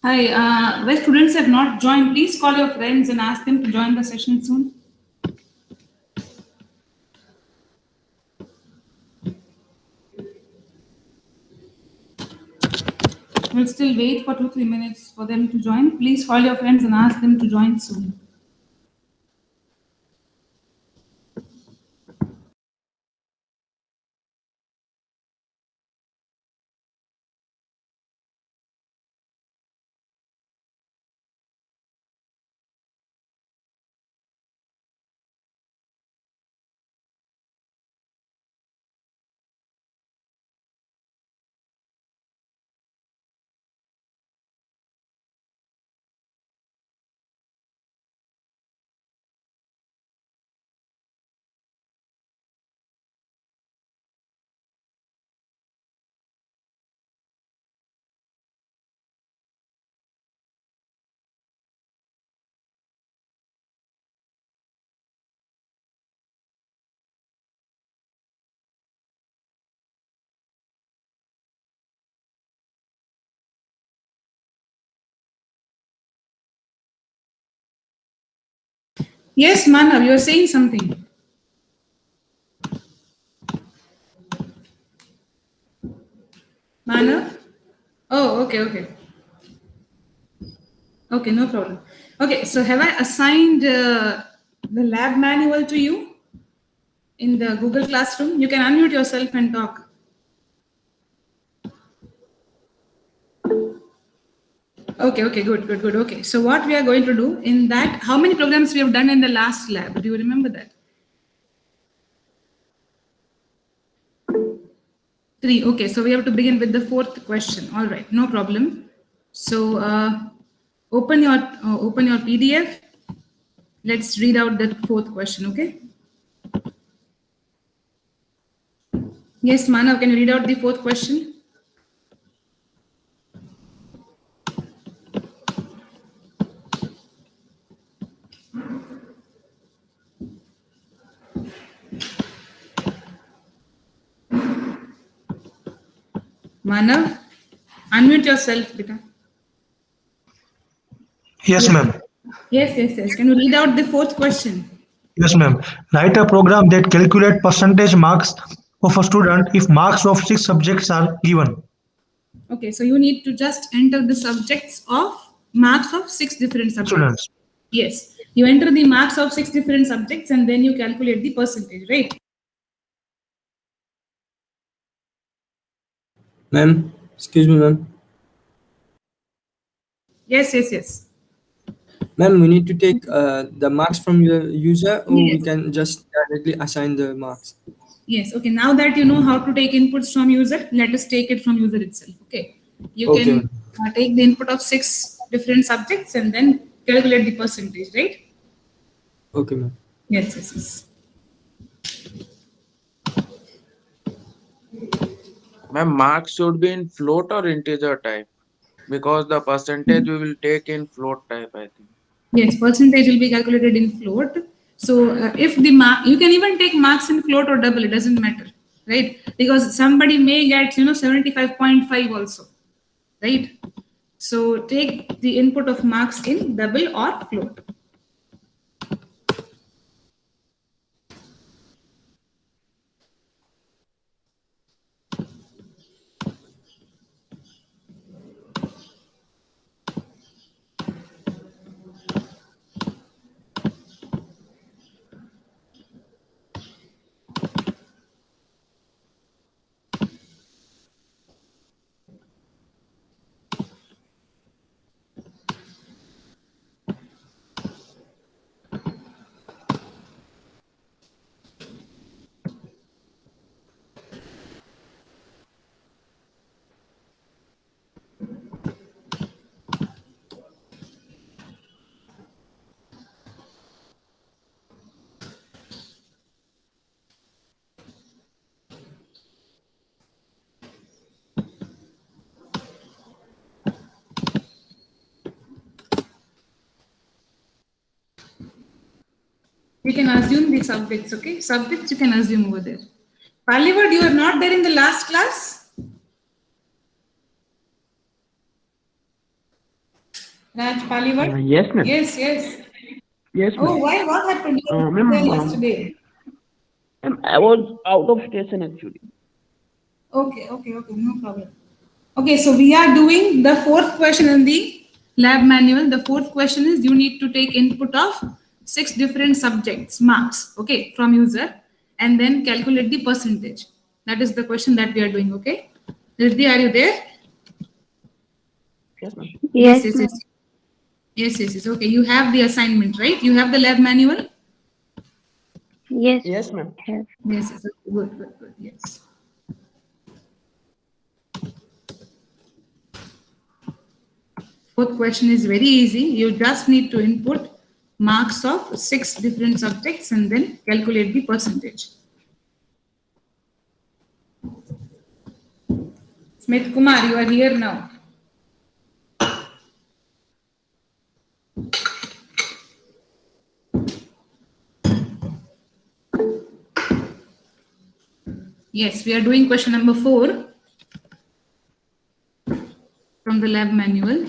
Hi, where students have not joined, please call your friends and ask them to join the session soon. We'll still wait for 2-3 minutes for them to join. Please call your friends and ask them to join soon. Yes, Manav, you're saying something. Manav? Oh, okay, okay. Okay, no problem. Okay, so have I assigned the lab manual to you in the Google Classroom? You can unmute yourself and talk. Okay, okay, good, good, good. Okay, so what we are going to do in that, how many programs we have done in the last lab? Do you remember that? 3. Okay, so we have to begin with the fourth question. All right, no problem. So open your PDF. Let's read out the fourth question. Okay. Yes, Manav, can you read out the fourth question? Manav, unmute yourself, beta. Yes, Yes. ma'am. Yes, yes, yes. Can you read out the fourth question? Yes, ma'am. Write a program that calculate percentage marks of a student if marks of 6 subjects are given. Okay, so you need to just enter the subjects of marks of 6 different subjects. Students. Yes, you enter the marks of 6 different subjects and then you calculate the percentage, right? Ma'am, excuse me, ma'am. Yes, yes, yes. Ma'am, we need to take the marks from the user, or we Yes. can just directly assign the marks. Yes. Okay. Now that you know how to take inputs from user, let us take it from user itself. Okay. You Okay, can ma'am. take the input of 6 different subjects and then calculate the percentage, right? Okay, ma'am. Yes. Yes. Yes. My marks should be in float or integer type because the percentage we will take in float type, I think. Yes. Percentage will be calculated in float. So if the mark, you can even take marks in float or double. It doesn't matter, right? Because somebody may get 75.5 also, right? So take the input of marks in double or float. We can assume the subjects, okay? Subjects you can assume over there. Pallywood, you are not there in the last class? Raj Paliwat? Yes, ma'am. Yes, yes. Yes, Oh, ma'am. why? What happened? You were Ma'am, there yesterday. ma'am, I was out of station actually. Okay, okay, okay, no problem. Okay, so we are doing the fourth question in the lab manual. The fourth question is you need to take input of 6 different subjects, marks, okay, from user, and then calculate the percentage. That is the question that we are doing, okay? Riddhi, are you there? Yes, ma'am. Yes, yes, yes. Yes, yes, yes. Okay, you have the assignment, right? You have the lab manual? Yes. Yes, ma'am. Have. Yes, yes. Okay, good, good, good. Yes. Fourth question is very easy. You just need to input marks of 6 different subjects and then calculate the percentage. Smith Kumar, you are here now. Yes, we are doing question number 4 from the lab manual.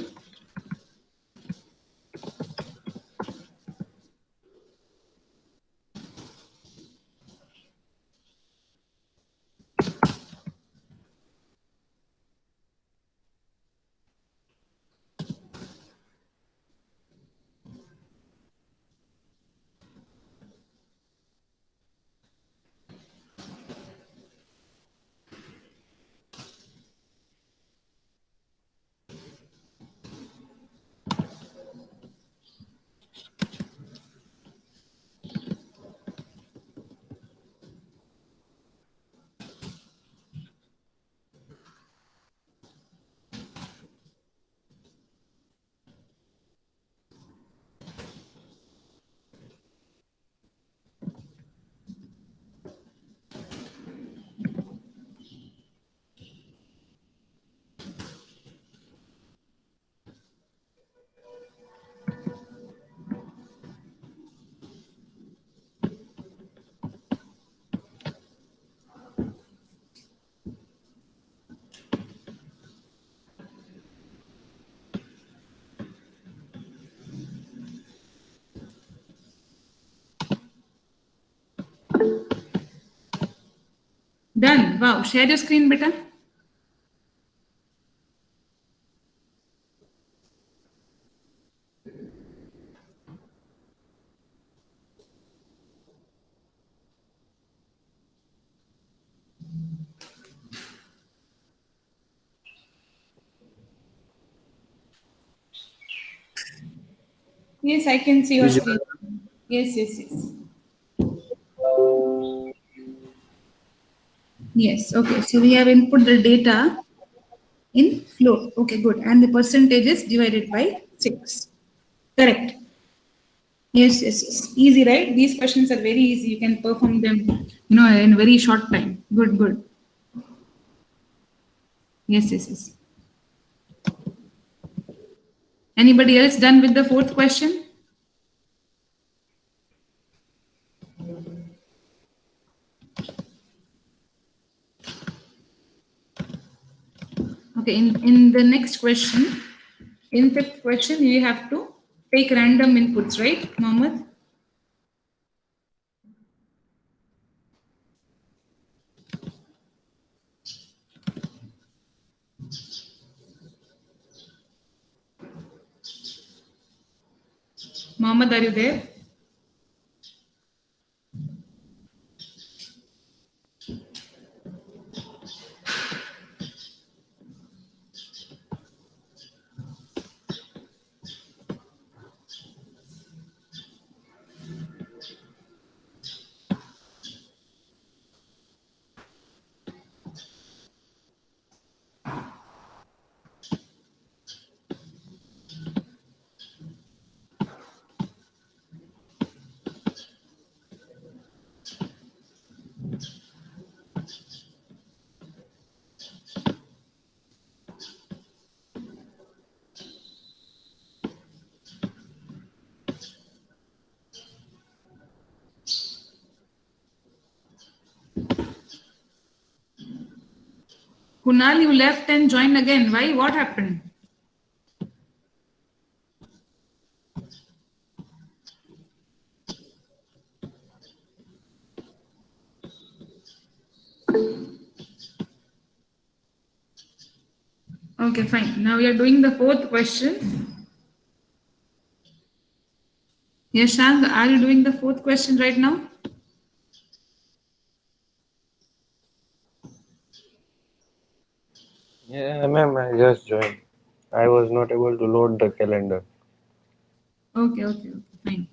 Done. Wow. Share your screen, beta. Yes, I can see your screen. Yes, yes, yes. Yes, okay. So we have input the data in float. Okay, good. And the percentage is divided by 6. Correct. Yes, yes, yes. Easy, right? These questions are very easy. You can perform them, in a very short time. Good, good. Yes, yes, yes. Anybody else done with the fourth question? Okay, in the next question, in fifth question, you have to take random inputs, right, Mohammed? Mohammed, are you there? Kunal, you left and joined again. Why? What happened? Okay, fine. Now we are doing the fourth question. Yes, Shang, are you doing the fourth question right now? Yeah, ma'am, I just joined. I was not able to load the calendar. Okay, fine.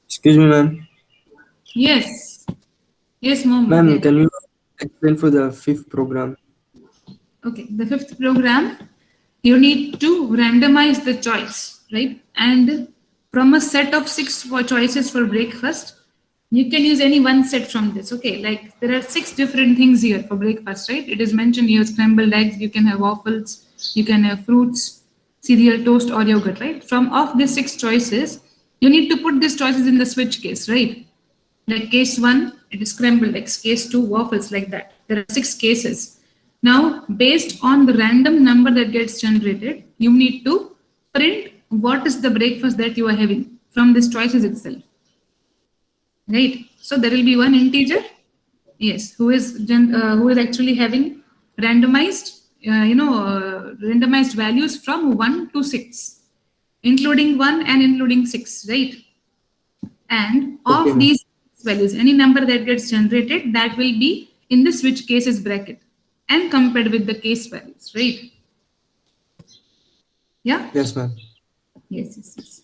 Excuse me, ma'am. Yes. Yes, Mohammed. Ma'am, Yeah. can you explain for the fifth program? Okay, the fifth program, you need to randomize the choice, right? And from a set of choices for breakfast, you can use any one set from this. Okay, like there are 6 different things here for breakfast, right? It is mentioned here scrambled eggs, you can have waffles, you can have fruits, cereal, toast, or yogurt, right? From of these 6 choices, you need to put these choices in the switch case, right? Like case one, it is scrambled eggs. Case two, waffles, like that. There are 6 cases. Now, based on the random number that gets generated, you need to print what is the breakfast that you are having from these choices itself. Right? So there will be one integer, yes, who is actually having randomized, randomized values from 1 to 6, including 1 and including 6, right? And Okay, of ma'am. these values, any number that gets generated, that will be in the switch cases bracket and compared with the case values, right? Yeah. Yes, ma'am. Yes. Yes.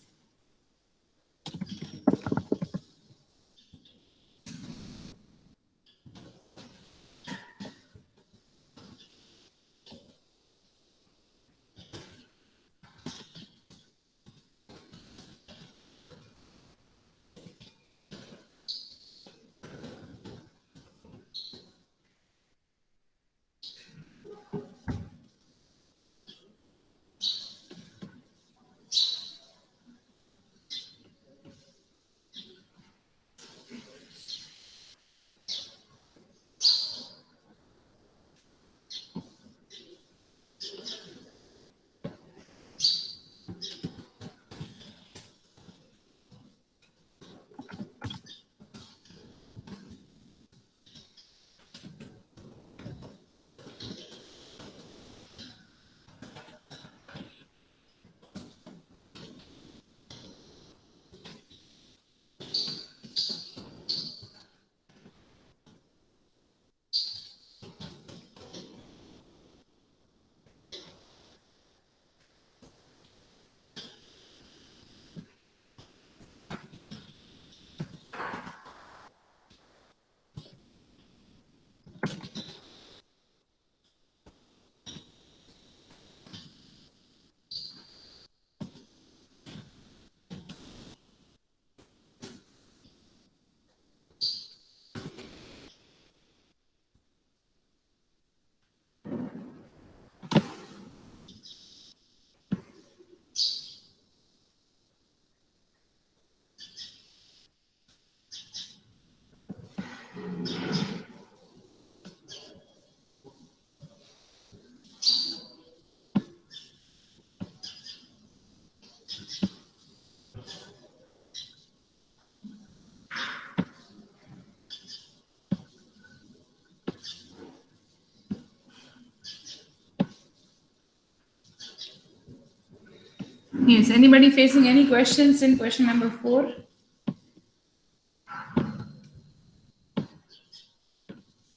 Anybody facing any questions in question number 4?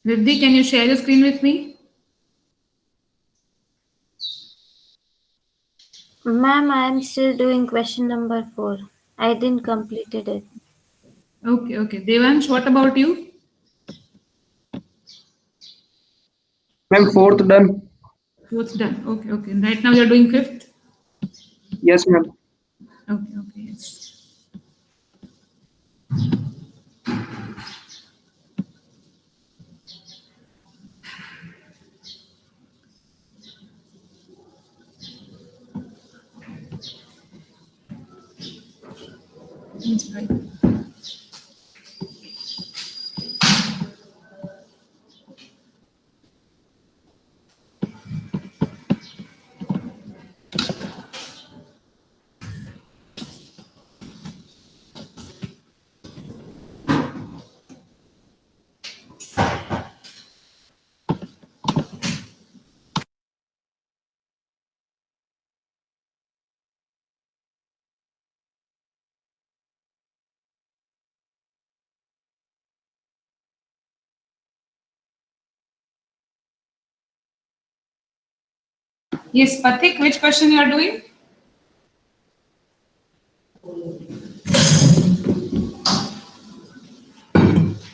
Riddhi, can you share your screen with me? Ma'am, I am still doing question number 4. I didn't completed it. Okay. Devansh, what about you? Ma'am, fourth done. Fourth done. Okay. Right now you're doing fifth. Yes, ma'am. Okay. Yes. That's right. Yes, Pathik, which question you are doing?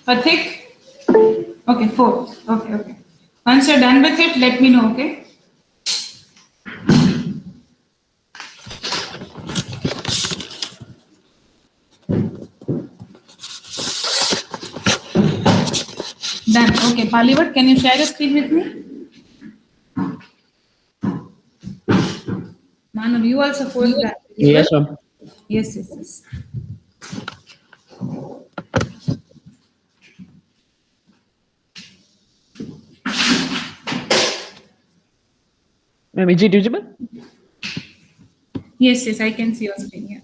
Pathik? Okay, 4. Okay, okay. Once you're done with it, let me know, okay? Done. Okay, Bollywood, can you share your screen with me? Manav, you also forced that. Yes, ma'am. Yes, yes, yes. Ma'am, is it visible? Yes, yes, I can see your screen here.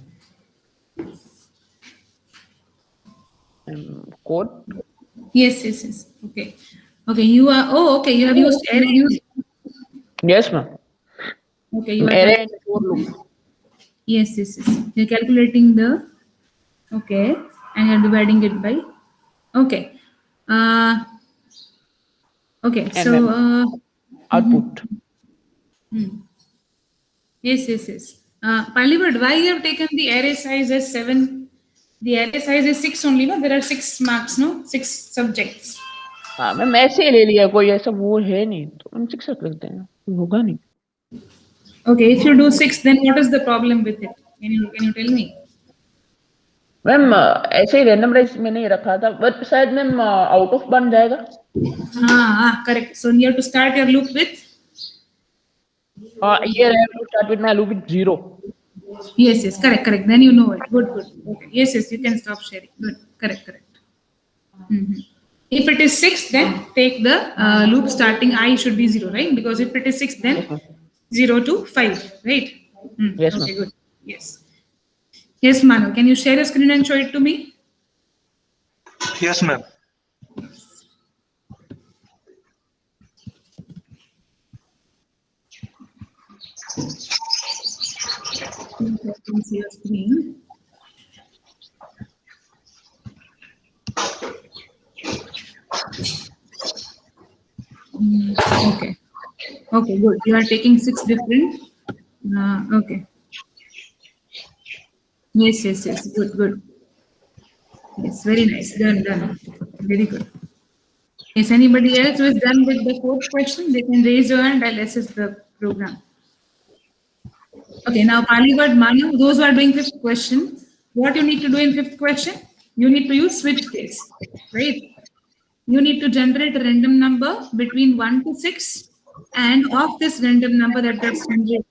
Code? Yes, yes, yes. Okay. Okay, you are, oh, okay, you have used array. Yes, ma'am. Okay, you are, Array and for loop. yes, yes, yes. You're calculating the, okay, and you're dividing it by, okay. Okay, And so, output. yes, yes, yes. Bollywood, why you have taken the array size as 7? The array size is 6 only, no? There are 6 marks, no? 6 subjects. हाँ ma'am ऐसे ही ले लिया कोई ऐसा वो है नहीं तो हम 6 रख लेते हैं कोई होगा नहीं Okay, if you do 6, then what is the problem with it? Can you tell me? Ma'am ऐसे ही रैंडम में नहीं रखा था बट शायद मैम आउट ऑफ बन जाएगा Correct. So you have to start your loop with? Here I have to start with my loop with 0. Yes, yes, correct, correct. Then you know it. Good, good. Okay. Yes, yes, you can stop sharing. Good, correct, correct. If it is 6, then take the loop starting I should be 0, right? Because if it is 6, then 0 to 5, right? Yes, Okay, ma'am. good. Yes. Yes, Manu, can you share your screen and show it to me? Yes, ma'am. I can see your screen. Okay. Okay, good. You are taking 6 different. Okay. Yes, yes, yes. Good, good. Yes, very nice. Done, done. Very good. Is anybody else who is done with the 4th question? They can raise your hand. I'll assess the program. Okay, now Bollywood, Manu, those who are doing 5th question, what you need to do in 5th question? You need to use switch case, right? You need to generate a random number between 1 to 6, and of this random number that gets generated,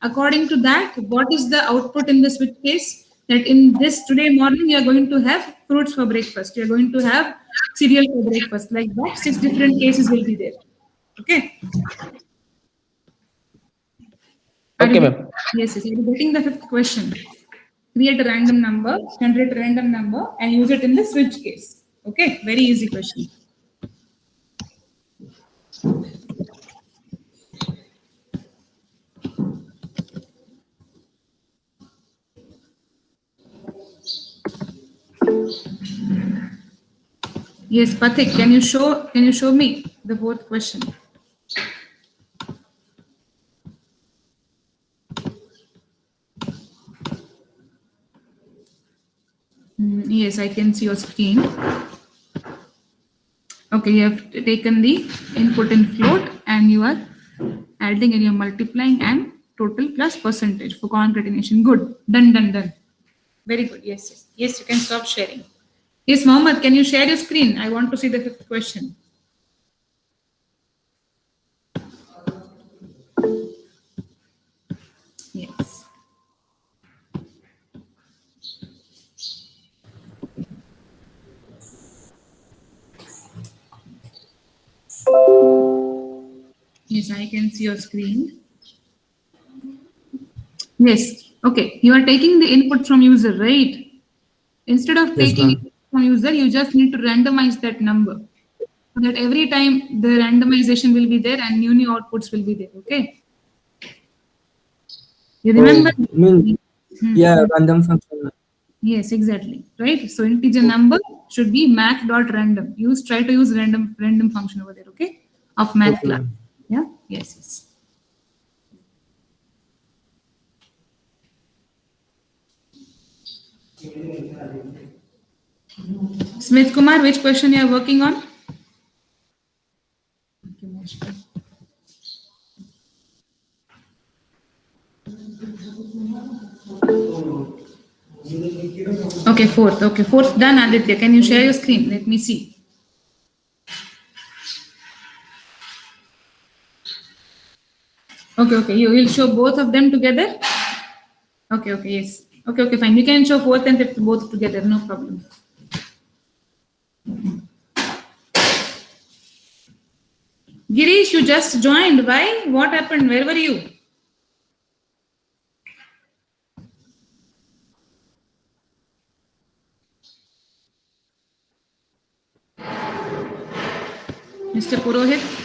according to that, what is the output in the switch case? That in this today morning, you are going to have fruits for breakfast. You are going to have cereal for breakfast. Like that, 6 different cases will be there. Okay. Okay, ma'am. Yes, yes. You're getting the 5th question. Create a random number, generate a random number, and use it in the switch case. Okay. Very easy question. Yes, Pathik, can you show me the 4th question? Yes, I can see your screen. Okay, you have taken the input in float and you are adding and you're multiplying and total plus percentage for concatenation. Good. Done, done, done. Very good. Yes, yes. Yes, you can stop sharing. Yes, Mohammed, can you share your screen? I want to see the 5th question. Yes. Yes, I can see your screen. Yes. Okay. You are taking the input from user, right? Instead of Yes, taking ma'am. it from user, you just need to randomize that number. So that every time the randomization will be there and new outputs will be there. Okay. You remember? Oh, mean, Hmm. yeah, random function. Yes, exactly. Right. So integer number should be math.random. Try to use random function over there. Okay. Of math Okay, class. ma'am. Yeah. Yes. Yes. Smith Kumar, which question you are working on? Okay, fourth. Okay, fourth done, Aditya. Can you share your screen? Let me see. Okay, okay. You will show both of them together? Okay, okay, yes. Okay, okay, fine. You can show fourth and fifth both together, no problem. Girish, you just joined. Why? What happened? Where were you? Mr. Purohit?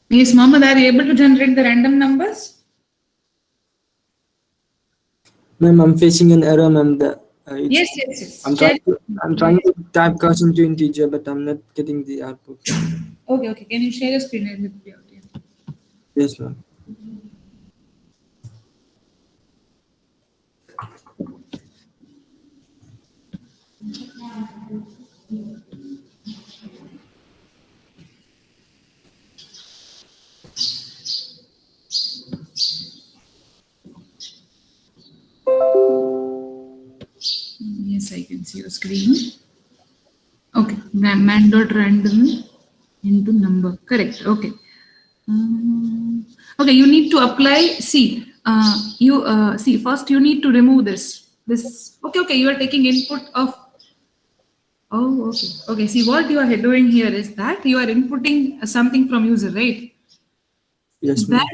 Yes, Mohammed, are you able to generate the random numbers? Ma'am, I'm facing an error, ma'am. Yes, yes, yes. I'm Share- trying to type curse into integer, but I'm not getting the output. Okay, okay. Can you share your screen with me? Yes, ma'am. Yes, I can see your screen. Okay, man dot random into number. Correct. Okay. Okay, you need to apply. See, see first. You need to remove this. This. Okay, okay. You are taking input of. Oh, okay. Okay. See, what you are doing here is that you are inputting something from user, right? Yes, ma'am.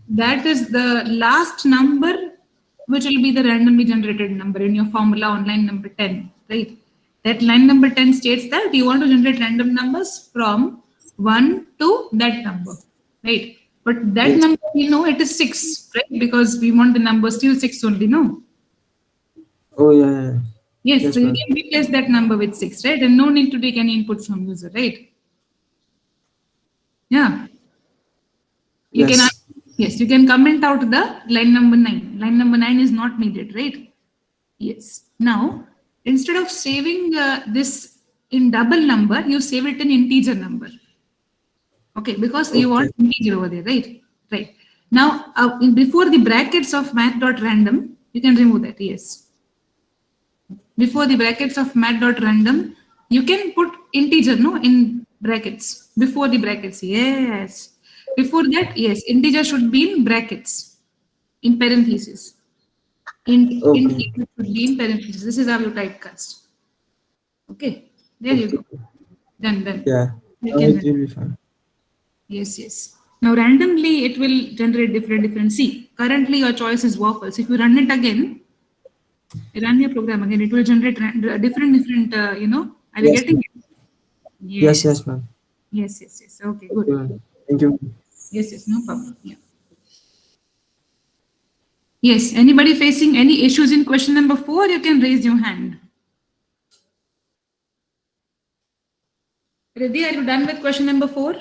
That is the last number, which will be the randomly generated number in your formula on line number 10, right? That line number 10 states that you want to generate random numbers from 1 to that number, right? But that Yes. number, we know it is 6, right? Because we want the number still 6 only, no? Oh, yeah. Yes, Yes, so you ma'am. can replace that number with 6, right? And no need to take any input from user, right? Yeah. You can, Yes. yes, you can comment out the line number 9. Line number 9 is not needed, right? Yes. Now, instead of saving this in double number, you save it in integer number. Okay, because you want integer over there, right? Right. Now, before the brackets of math.random, you can remove that, yes. Before the brackets of math.random, you can put integer, no, in brackets. Before the brackets, yes. Before that, yes, integer should be in brackets, in parentheses. Int should be in parentheses. This is how you typecast. Okay, there you go. Done. Yeah. You Now can, it will be fine. yes, yes. Now randomly it will generate different. See, currently your choice is waffles. If you run it again, run your program again, it will generate different. You know, are you Yes, getting ma'am. it? Yes, ma'am. Yes. Okay, Thank you, good. ma'am. Thank you. Yes, no problem. Yeah. Yes, anybody facing any issues in question number 4, you can raise your hand. Riddhi, are you done with question number 4?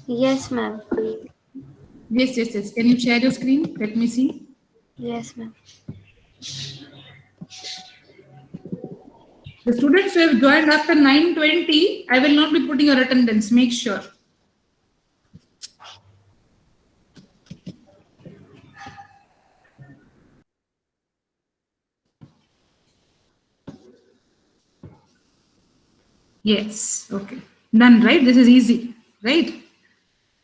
Yes, ma'am. Yes. Can you share your screen? Let me see. Yes, ma'am. The students who have joined after 9:20, I will not be putting your attendance. Make sure. Yes. Okay. Done, right? This is easy, right?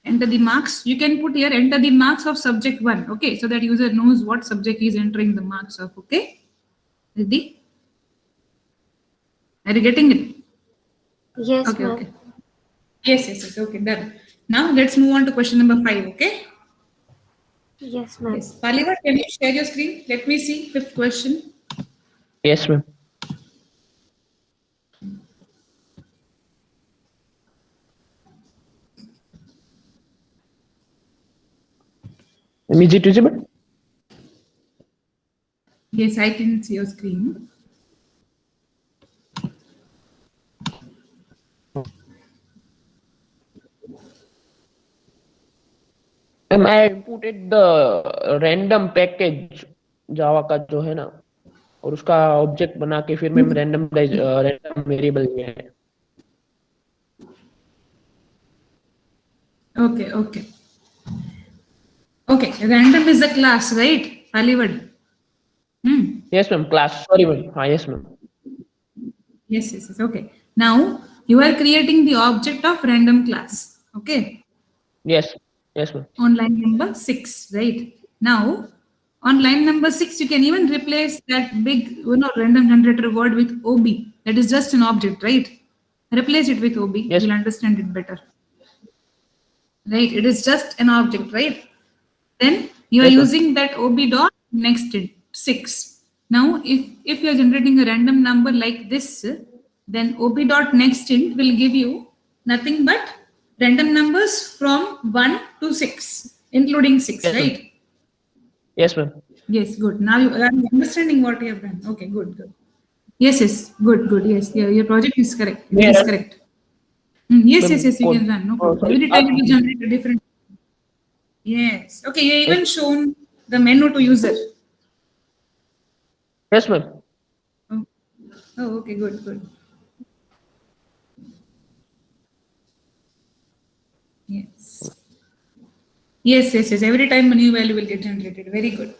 Enter the marks. You can put here, enter the marks of subject 1. Okay. So that user knows what subject he is entering the marks of. Okay. Riddhi? Are you getting it? Yes, Okay. ma'am. Okay. Yes. Okay. Done. Now let's move on to question number 5. Okay. Yes, ma'am. Yes. Paliva, can you share your screen? Let me see. 5th question. Yes, ma'am. Is it visible? Yes, I can see your screen. I inputted the random package जावा का जो है ना और उसका object बना के फिर मैं रैंडम वेरिएबल लिया है. Okay. Random is the class, right? Hollywood. Yes, ma'am. Class. Sorry, ma'am. Yes, ma'am. Yes. Okay. Now you are creating the object of random class. Okay. Yes. Yes, ma'am. On line number 6, right? Now, on line number 6, you can even replace that big, random generator word with OB. That is just an object, right? Replace it with OB. Yes. You'll understand it better. Right? It is just an object, right? Then you are Yes, ma'am. using that OB dot next 6. Now, if you are generating a random number like this, then OB dot next int will give you nothing but random numbers from 1 to 6, including 6, Yes, ma'am. right? Yes, ma'am. Yes, good. Now you are understanding what you have done. Okay, good. Yes, good. Yes, your project is correct. It May I is run? correct. Yes, you Code. can run. No Oh, problem. sorry. Every time it will generate a different. Yes. Okay, you even shown the menu to user. Yes, ma'am. Oh, okay, good. Yes. Every time a new value will get generated. Very good.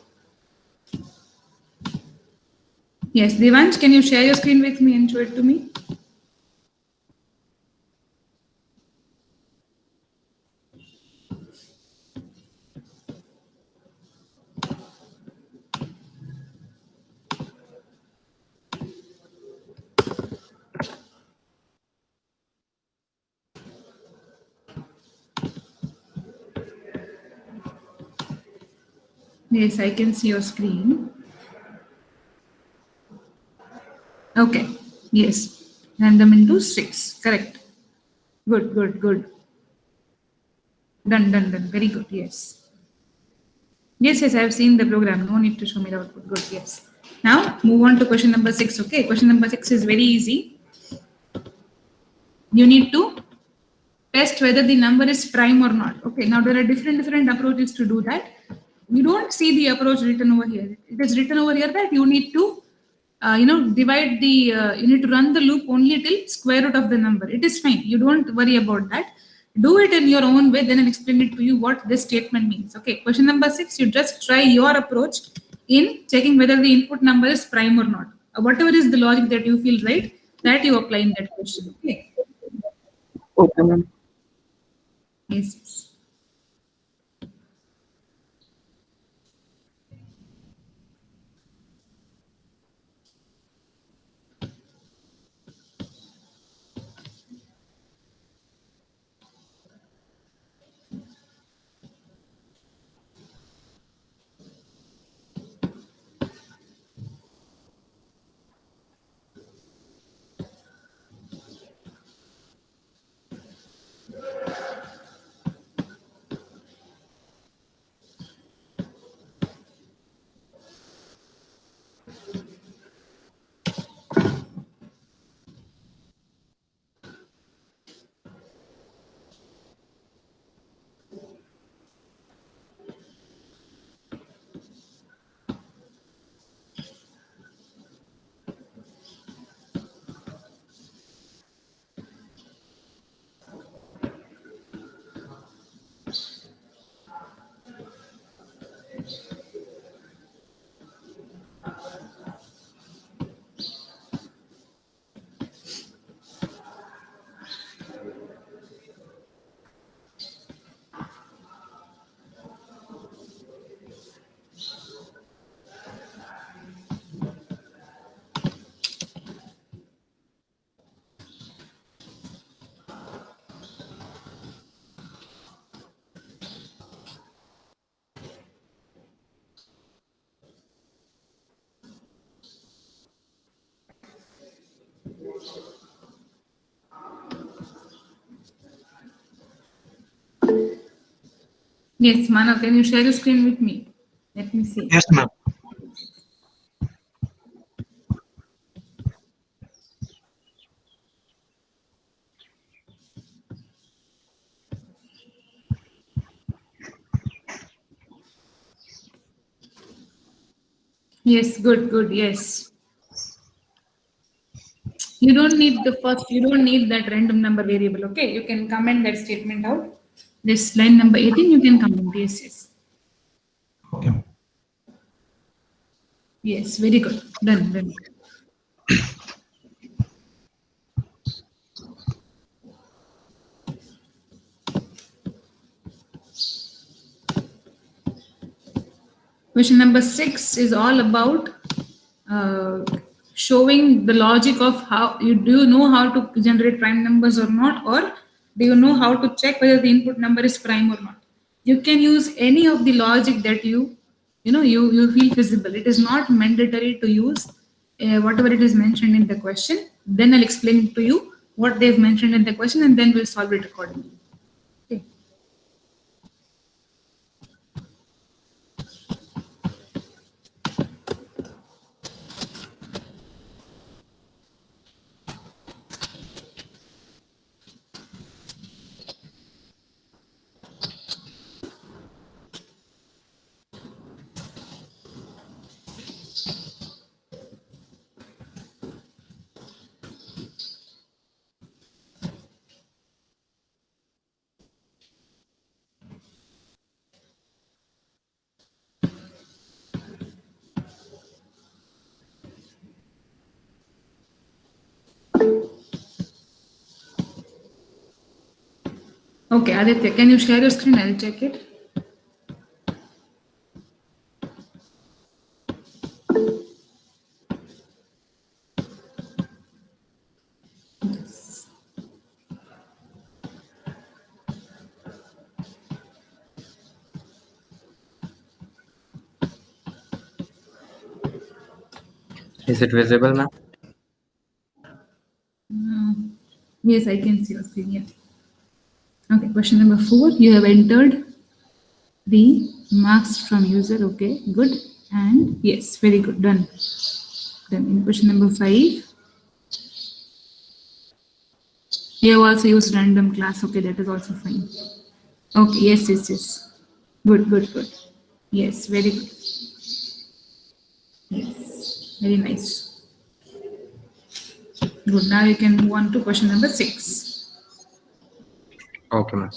Yes, Devansh, can you share your screen with me and show it to me? Yes, I can see your screen. Okay. Yes. Random into 6. Correct. Good. Done. Very good. Yes. Yes, I have seen the program. No need to show me the output. Good. Yes. Now move on to question number 6. Okay. Question number 6 is very easy. You need to test whether the number is prime or not. Okay. Now there are different approaches to do that. You don't see the approach written over here. It is written over here that you need to divide the, you need to run the loop only till square root of the number. It is fine. You don't worry about that. Do it in your own way, then I'll explain it to you what this statement means. Okay, question number 6, you just try your approach in checking whether the input number is prime or not. Whatever is the logic that you feel right, that you apply in that question. Okay. Okay, ma'am. Yes. Yes, Manav, can you share your screen with me? Let me see. Yes, ma'am. Yes, good, yes. You don't need that random number variable, okay? You can comment that statement out. This line number 18, you can comment, yes. Okay. Yes, very good. Done. Question number 6 is all about showing the logic of how you know how to generate prime numbers or not, or do you know how to check whether the input number is prime or not. You can use any of the logic that you feel feasible. It is not mandatory to use whatever it is mentioned in the question. Then I'll explain to you what they've mentioned in the question, and then we'll solve it accordingly. Okay. Okay, Aditya, can you share your screen? I'll check it. Yes. Is it visible, ma'am? Yes, I can see your screen. Yeah. Okay, question number 4. You have entered the marks from user. Okay, good. And yes, very good. Done. Then in question number 5, you have also used random class. Okay, that is also fine. Okay, yes. Good. Yes, very good. Yes, very nice. Good. Now you can move on to question number 6. Okay, ma'am.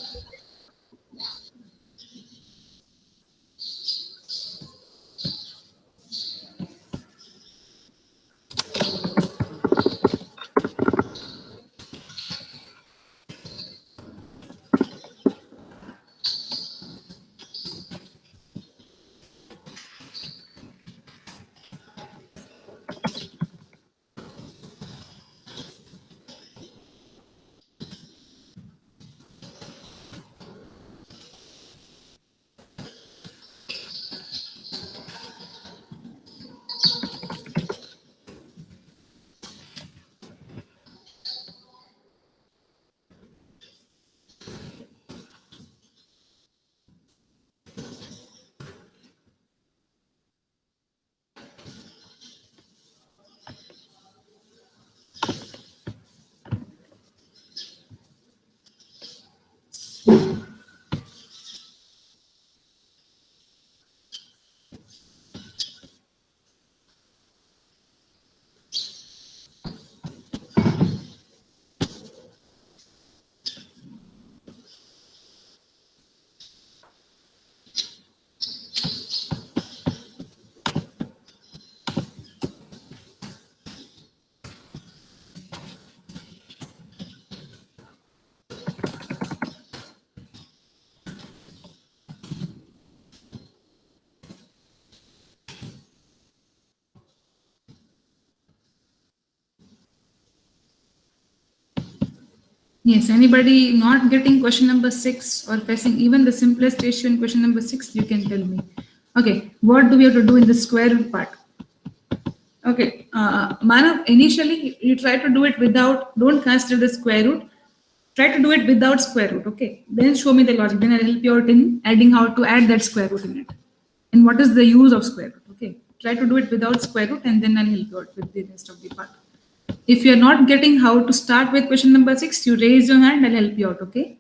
Yes, anybody not getting question number 6 or facing even the simplest issue in question number 6, you can tell me. Okay, what do we have to do in the square root part? Okay, Manav, initially you try to do it without, don't consider the square root. Try to do it without square root, okay? Then show me the logic. Then I'll help you out in adding how to add that square root in it. And what is the use of square root, okay? Try to do it without square root and then I'll help you out with the rest of the part. If you're not getting how to start with question number 6, you raise your hand, I'll help you out, okay?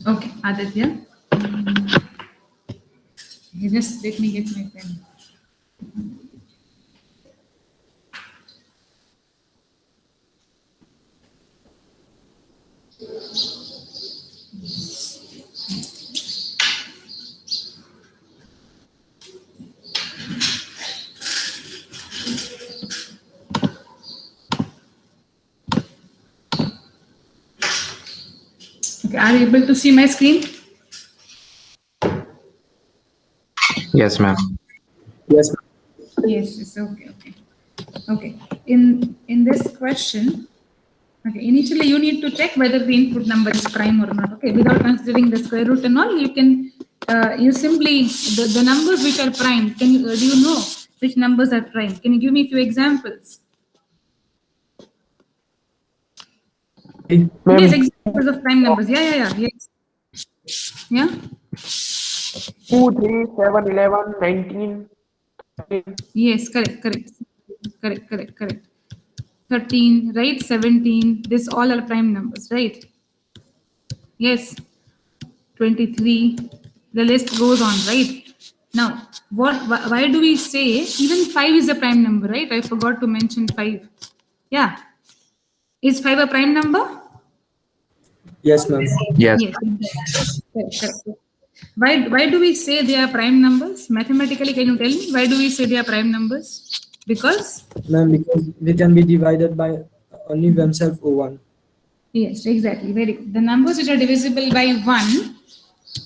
Okay, Aditya. Just let me get my pen. Are you able to see my screen? Yes, ma'am. Yes. Yes, yes, okay. In this question, okay, initially you need to check whether the input number is prime or not. Okay, without considering the square root and all, you can you simply the numbers which are prime. Can you do you know which numbers are prime? Can you give me a few examples? Yes, examples of prime numbers. Yes. Yeah. 2, 3, 7, 11, 19. Yes, correct. 13, right? 17. This all are prime numbers, right? Yes. 23. The list goes on, right? Now, why do we say even 5 is a prime number, right? I forgot to mention 5. Yeah. Is 5 a prime number? Yes, ma'am. Yes. Yes. Correct. Why do we say they are prime numbers? Mathematically, can you tell me why do we say they are prime numbers? Because? Ma'am, because they can be divided by only themselves or 1. Yes, exactly. Very good. The numbers which are divisible by 1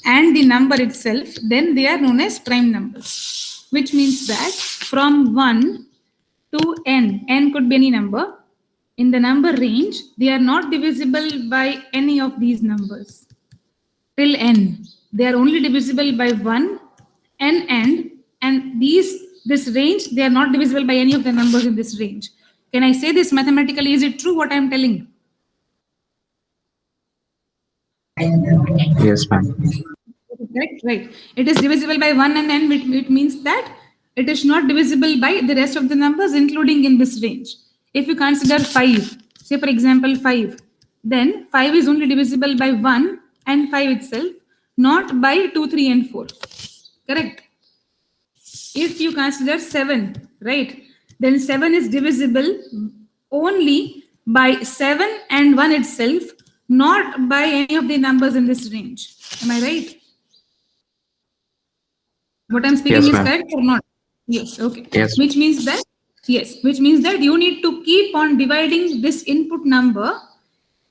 and the number itself, then they are known as prime numbers. Which means that from 1 to n could be any number. In the number range, they are not divisible by any of these numbers. Till n, they are only divisible by 1, n, and this range, they are not divisible by any of the numbers in this range. Can I say this mathematically? Is it true what I am telling? Yes, ma'am. Correct, right. It is divisible by 1 and n, which means that it is not divisible by the rest of the numbers, including in this range. If you consider 5, say for example 5, then 5 is only divisible by 1 and 5 itself, not by 2, 3, and 4. Correct. If you consider 7, right, then 7 is divisible only by 7 and 1 itself, not by any of the numbers in this range. Am I right? What I'm speaking Yes, is ma'am. correct or not? Yes, okay. Yes. Which means that you need to keep on dividing this input number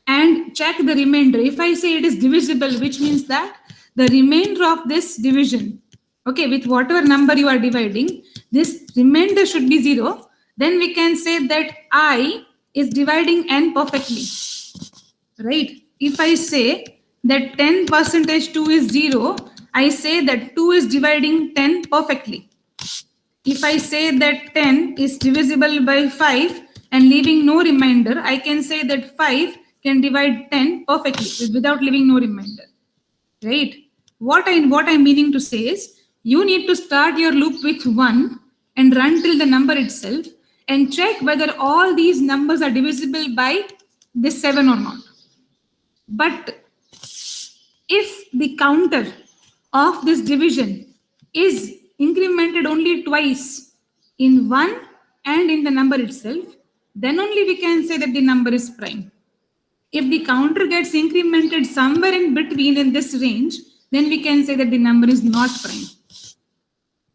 and check the remainder. If I say it is divisible, which means that the remainder of this division, okay, with whatever number you are dividing, this remainder should be 0. Then we can say that I is dividing n perfectly, right? If I say that 10% 2 is 0, I say that 2 is dividing 10 perfectly. If I say that 10 is divisible by 5 and leaving no remainder, I can say that 5 can divide 10 perfectly without leaving no remainder, right? What I'm meaning to say is you need to start your loop with 1 and run till the number itself and check whether all these numbers are divisible by this 7 or not. But if the counter of this division is incremented only twice in 1 and in the number itself, then only we can say that the number is prime. If the counter gets incremented somewhere in between in this range, then we can say that the number is not prime.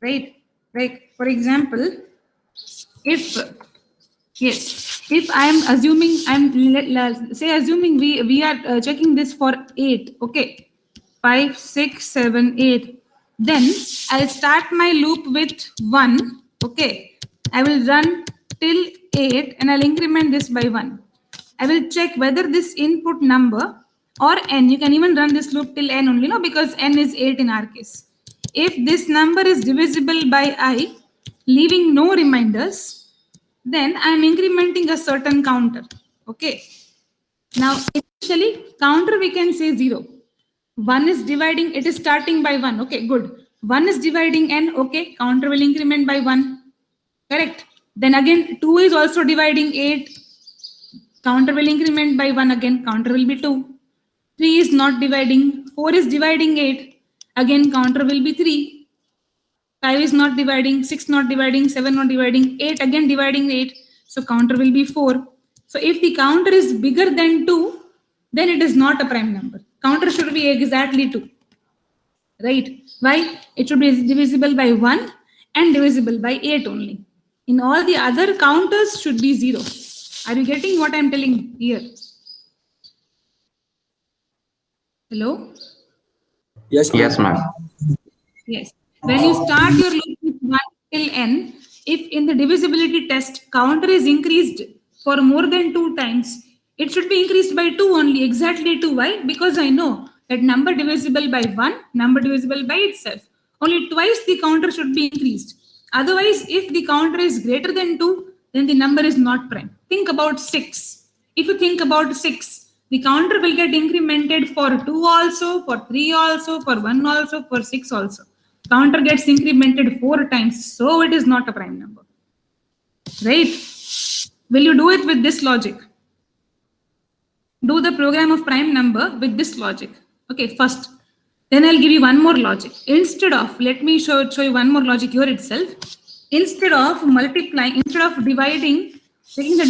Right? Like, for example, if I am assuming, assuming we are checking this for 8, okay, 5, 6, 7, 8. Then I'll start my loop with 1, okay. I will run till 8 and I'll increment this by 1. I will check whether this input number or n, you can even run this loop till n only, no, because n is 8 in our case. If this number is divisible by I, leaving no reminders, then I am incrementing a certain counter, okay. Now, initially, counter we can say 0. 1 is dividing, it is starting by 1, okay, good. 1 is dividing n, okay, counter will increment by 1, correct. Then again, 2 is also dividing 8, counter will increment by 1 again, counter will be 2. 3 is not dividing, 4 is dividing 8, again counter will be 3. 5 is not dividing, 6 not dividing, 7 not dividing, 8 again dividing 8, so counter will be 4. So if the counter is bigger than 2, then it is not a prime number. Counter should be exactly 2, right? Why? It should be divisible by 1 and divisible by 8 only. In all the other counters should be 0. Are you getting what I'm telling here? Hello? Yes, ma'am. Yes, ma'am. Yes. When you start your loop with 1 till n, if in the divisibility test counter is increased for more than 2 times, it should be increased by 2 only, exactly 2. Why? Because I know that number divisible by 1, number divisible by itself. Only twice the counter should be increased. Otherwise, if the counter is greater than 2, then the number is not prime. Think about 6. If you think about 6, the counter will get incremented for 2 also, for 3 also, for 1 also, for 6 also. Counter gets incremented 4 times, so it is not a prime number. Right? Will you do it with this logic? Do the program of prime number with this logic. Okay, first. Then I'll give you one more logic. Instead of, let me show you one more logic here itself. Instead of multiplying, instead of dividing, taking the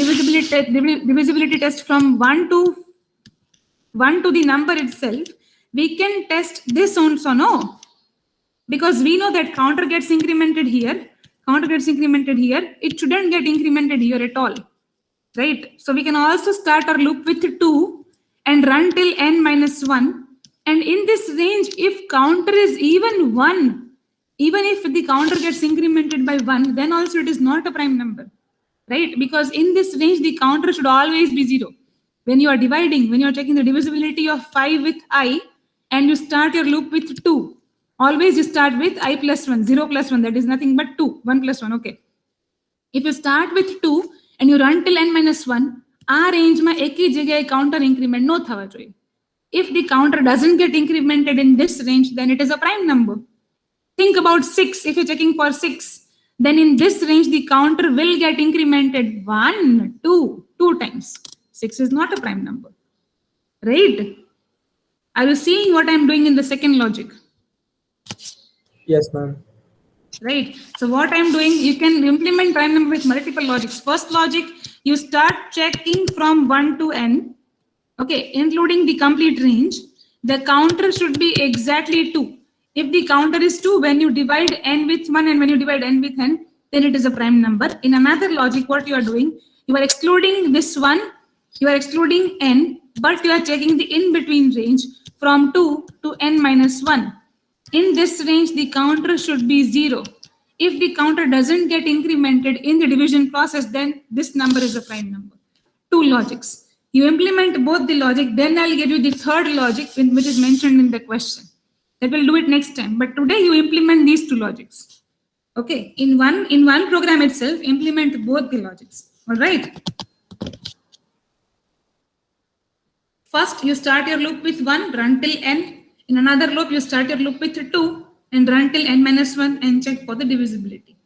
divisibility test from 1 to the number itself, we can test this also, no? Because we know that counter gets incremented here, it shouldn't get incremented here at all, right? So we can also start our loop with 2 and run till n minus 1. And in this range, if counter is even 1, even if the counter gets incremented by 1, then also it is not a prime number, right? Because in this range, the counter should always be 0. When you are dividing, when you are checking the divisibility of 5 with I, and you start your loop with 2, always you start with I plus 1, 0 plus 1, that is nothing but 2, 1 plus 1, okay. If you start with 2 and you run till n minus 1, આ રેન્જમાં એકી જગ્યાએ counter increment no થવા જોઈએ. If the counter doesn't get incremented in this range, then it is a prime number. Think about 6. If you're checking for 6, then in this range, the counter will get incremented 1, 2 times. 6 is not a prime number, right? Are you seeing what I'm doing in the second logic? Yes, ma'am. Right. So what I'm doing, you can implement prime number with multiple logics. First logic, you start checking from 1 to n, okay, including the complete range. The counter should be exactly 2. If the counter is 2, when you divide n with 1 and when you divide n with n, then it is a prime number. In another logic, what you are doing, you are excluding this one, you are excluding n, but you are checking the in-between range from 2 to n minus 1. In this range, the counter should be 0. If the counter doesn't get incremented in the division process, then this number is a prime number. 2 logics. You implement both the logic, then I'll give you the third logic, which is mentioned in the question. That will do it next time. But today you implement these 2 logics. Okay, in one program itself, implement both the logics. All right. First, you start your loop with 1, run till n. In another loop, you start your loop with 2 and run till n minus 1 and check for the divisibility.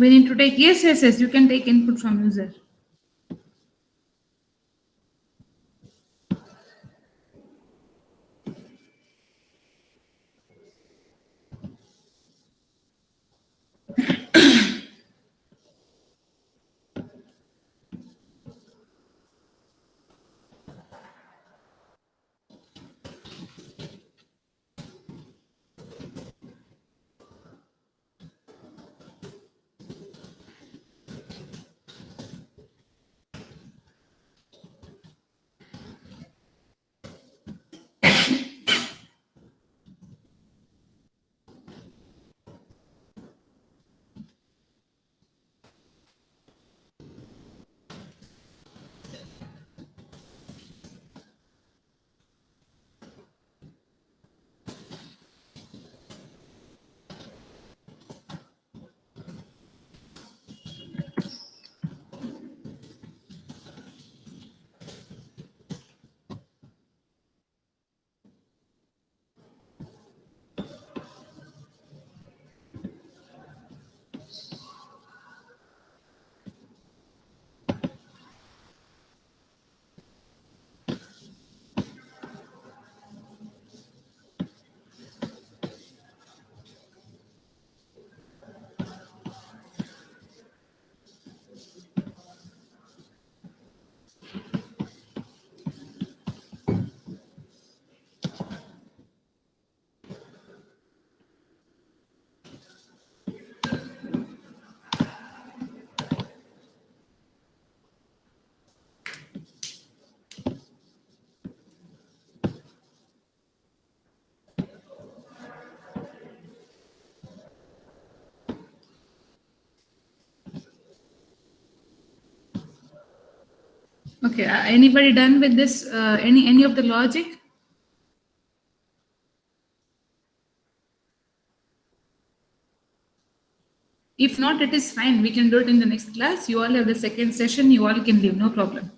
We need to take, yes, you can take input from user. Okay, anybody done with this? Any of the logic? If not, it is fine. We can do it in the next class. You all have the second session. You all can leave, no problem.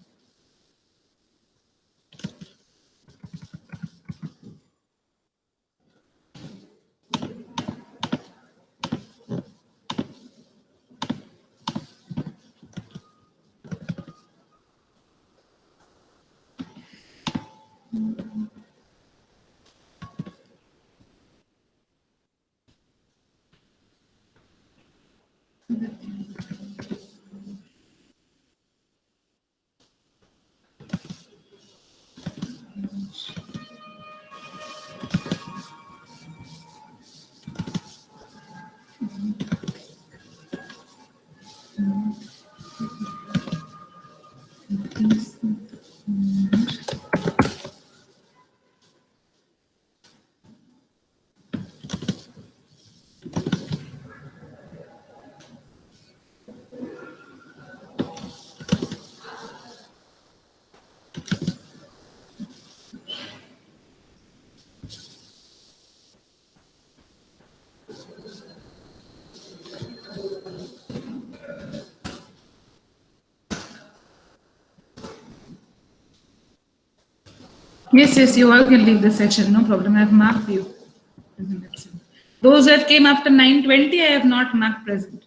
Yes, you all can leave the session, no problem. I have marked you. Those who have came after 9:20, I have not marked present.